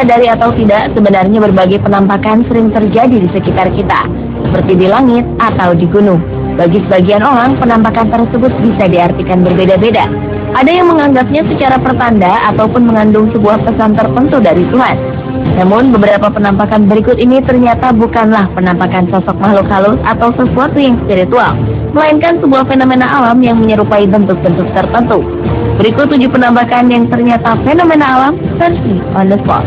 sadari atau tidak, sebenarnya berbagai penampakan sering terjadi di sekitar kita, seperti di langit atau di gunung. Bagi sebagian orang, penampakan tersebut bisa diartikan berbeda-beda. Ada yang menganggapnya secara pertanda ataupun mengandung sebuah pesan tertentu dari Tuhan. Namun, beberapa penampakan berikut ini ternyata bukanlah penampakan sosok makhluk halus atau sesuatu yang spiritual, melainkan sebuah fenomena alam yang menyerupai bentuk-bentuk tertentu. Berikut 7 penampakan yang ternyata fenomena alam versi on the spot.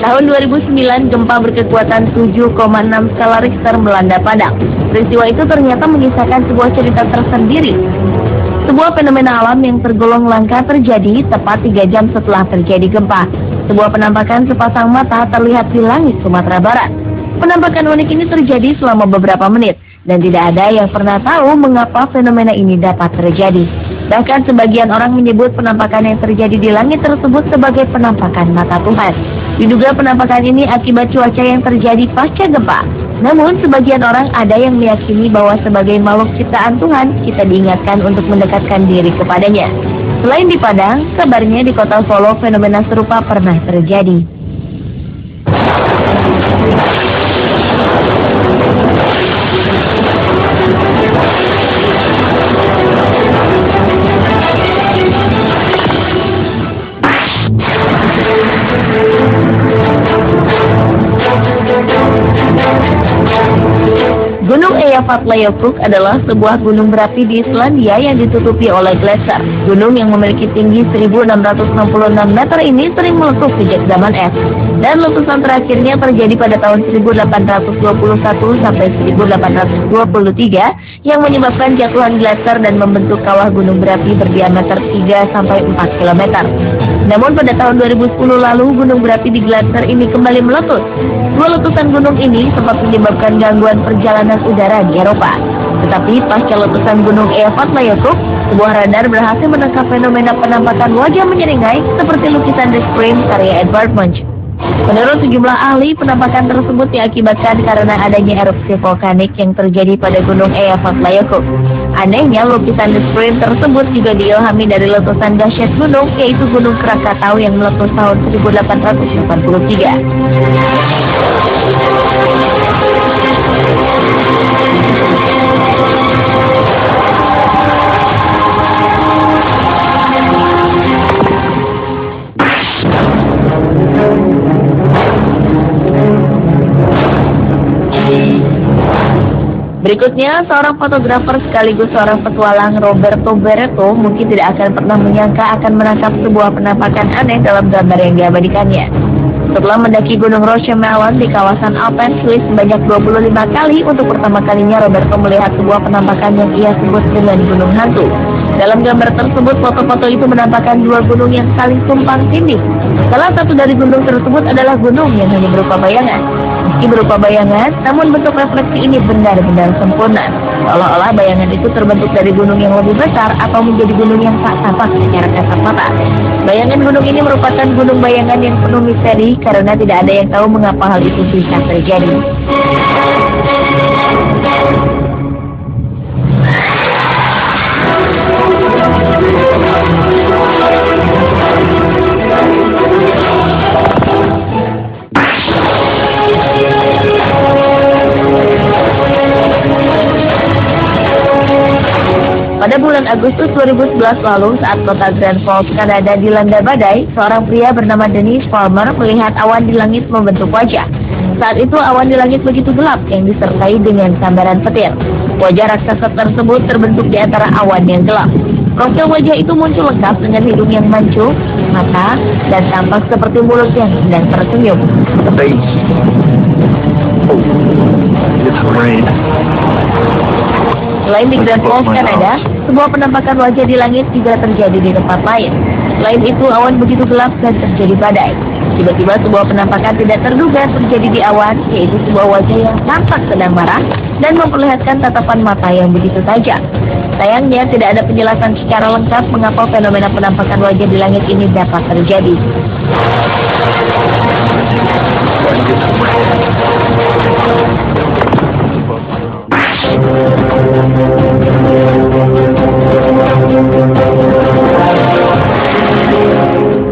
Tahun 2009, gempa berkekuatan 7,6 skala Richter melanda Padang. Peristiwa itu ternyata menyisakan sebuah cerita tersendiri. Sebuah fenomena alam yang tergolong langka terjadi tepat 3 jam setelah terjadi gempa. Sebuah penampakan sepasang mata terlihat di langit Sumatera Barat. Penampakan unik ini terjadi selama beberapa menit, dan tidak ada yang pernah tahu mengapa fenomena ini dapat terjadi. Bahkan sebagian orang menyebut penampakan yang terjadi di langit tersebut sebagai penampakan mata Tuhan. Diduga penampakan ini akibat cuaca yang terjadi pasca gempa. Namun, sebagian orang ada yang meyakini bahwa sebagai makhluk ciptaan Tuhan, kita diingatkan untuk mendekatkan diri kepadanya. Selain di Padang, kabarnya di kota Solo fenomena serupa pernah terjadi. Gunung Eyjafjallajökull adalah sebuah gunung berapi di Islandia yang ditutupi oleh gletser. Gunung yang memiliki tinggi 1.666 meter ini sering meletus sejak zaman es, dan letusan terakhirnya terjadi pada tahun 1821 sampai 1823 yang menyebabkan jatuhan gletser dan membentuk kawah gunung berapi berdiameter 3 sampai 4 km. Namun pada tahun 2010 lalu, gunung berapi di gletser ini kembali meletus. 2 letusan gunung ini sempat menyebabkan gangguan perjalanan udara di Eropa. Tetapi pasca letusan gunung Eyjafjallajökull, sebuah radar berhasil menangkap fenomena penampakan wajah menyeringai seperti lukisan The Scream karya Edvard Munch. Menurut sejumlah ahli, penampakan tersebut diakibatkan karena adanya erupsi vulkanik yang terjadi pada gunung Eyjafjallajökull. Anehnya, lukisan The Scream tersebut juga diilhami dari letusan dahsyat gunung, yaitu Gunung Krakatau yang meletus tahun 1883. Berikutnya, seorang fotografer sekaligus seorang petualang, Roberto Barreto, mungkin tidak akan pernah menyangka akan menangkap sebuah penampakan aneh dalam gambar yang diabadikannya. Setelah mendaki Gunung Rosmalen di kawasan Alpen, Swiss sebanyak 25 kali, untuk pertama kalinya Roberto melihat sebuah penampakan yang ia sebut dengan gunung hantu. Dalam gambar tersebut, foto-foto itu menampakkan 2 gunung yang saling tumpang tindih. Salah satu dari gunung tersebut adalah gunung yang hanya berupa bayangan. Meski berupa bayangan, namun bentuk refleksi ini benar-benar sempurna. Seolah-olah bayangan itu terbentuk dari gunung yang lebih besar atau menjadi gunung yang tak tampak secara kasat mata. Bayangan gunung ini merupakan gunung bayangan yang penuh misteri karena tidak ada yang tahu mengapa hal itu bisa terjadi. Pada bulan Agustus 2011 lalu, saat kota Grand Falls, Kanada dilanda badai, seorang pria bernama Dennis Palmer melihat awan di langit membentuk wajah. Saat itu awan di langit begitu gelap yang disertai dengan sambaran petir. Wajah raksasa tersebut terbentuk di antara awan yang gelap. Profil wajah itu muncul lengkap dengan hidung yang mancung, mata, dan tampak seperti mulut yang sedang tersenyum. Selain di Grand Falls, Kanada, sebuah penampakan wajah di langit juga terjadi di tempat lain. Selain itu, awan begitu gelap dan terjadi badai. Tiba-tiba sebuah penampakan tidak terduga terjadi di awan, yaitu sebuah wajah yang tampak sedang marah dan memperlihatkan tatapan mata yang begitu tajam. Sayangnya tidak ada penjelasan secara lengkap mengapa fenomena penampakan wajah di langit ini dapat terjadi.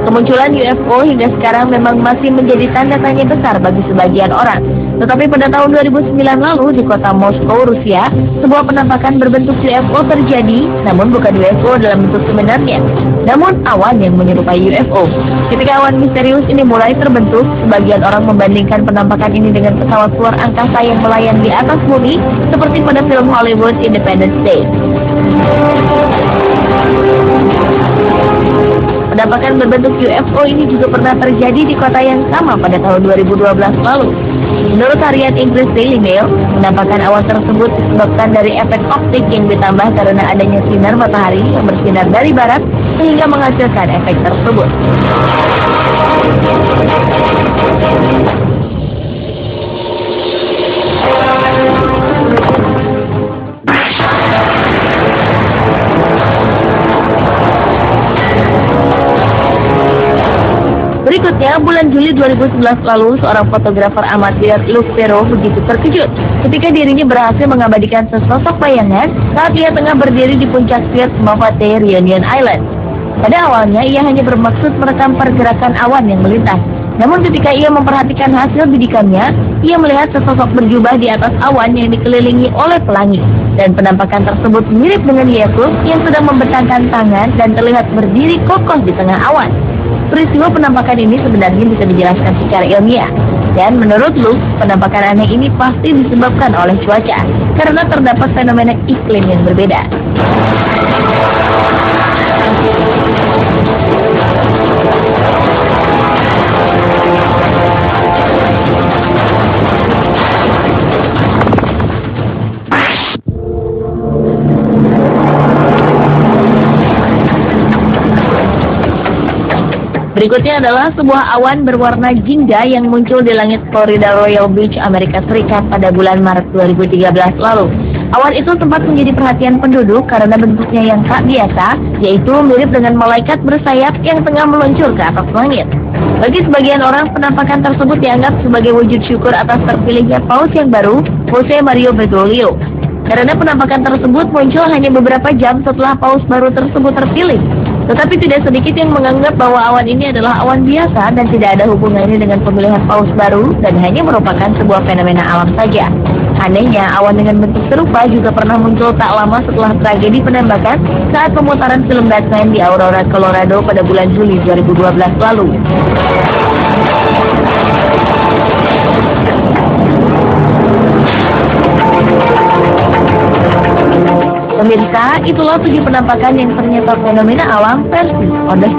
Kemunculan UFO hingga sekarang memang masih menjadi tanda tanya besar bagi sebagian orang. Tetapi pada tahun 2009 lalu di kota Moskow, Rusia, sebuah penampakan berbentuk UFO terjadi, namun bukan UFO dalam bentuk sebenarnya, namun awan yang menyerupai UFO. Ketika awan misterius ini mulai terbentuk, sebagian orang membandingkan penampakan ini dengan pesawat luar angkasa yang melayang di atas bumi, seperti pada film Hollywood Independence Day. Penampakan berbentuk UFO ini juga pernah terjadi di kota yang sama pada tahun 2012 lalu. Menurut harian Inggris Daily Mail, penampakan awan tersebut disebabkan dari efek optik yang ditambah karena adanya sinar matahari yang bersinar dari barat sehingga menghasilkan efek tersebut. Berikutnya, bulan Juli 2011 lalu, seorang fotografer amatir, Luc Perrault, begitu terkejut ketika dirinya berhasil mengabadikan sesosok bayangan saat ia tengah berdiri di puncak Pier Mavate, Reunion Island. Pada awalnya, ia hanya bermaksud merekam pergerakan awan yang melintas. Namun ketika ia memperhatikan hasil bidikannya, ia melihat sesosok berjubah di atas awan yang dikelilingi oleh pelangi. Dan penampakan tersebut mirip dengan Yesus yang sedang membentangkan tangan dan terlihat berdiri kokoh di tengah awan. Peristiwa penampakan ini sebenarnya bisa dijelaskan secara ilmiah. Dan menurut Luc, penampakan aneh ini pasti disebabkan oleh cuaca, karena terdapat fenomena iklim yang berbeda. Berikutnya adalah sebuah awan berwarna jingga yang muncul di langit Florida Royal Beach, Amerika Serikat pada bulan Maret 2013 lalu. Awan itu sempat menjadi perhatian penduduk karena bentuknya yang tak biasa, yaitu mirip dengan malaikat bersayap yang tengah meluncur ke atas langit. Bagi sebagian orang, penampakan tersebut dianggap sebagai wujud syukur atas terpilihnya paus yang baru, Jose Mario Bergoglio. Karena penampakan tersebut muncul hanya beberapa jam setelah paus baru tersebut terpilih. Tetapi tidak sedikit yang menganggap bahwa awan ini adalah awan biasa dan tidak ada hubungannya dengan pemilihan paus baru dan hanya merupakan sebuah fenomena alam saja. Anehnya, awan dengan bentuk serupa juga pernah muncul tak lama setelah tragedi penembakan saat pemutaran film Batman di Aurora, Colorado pada bulan Juli 2012 lalu. Pemirsa, itulah 7 penampakan yang ternyata fenomena alam versi Odeh.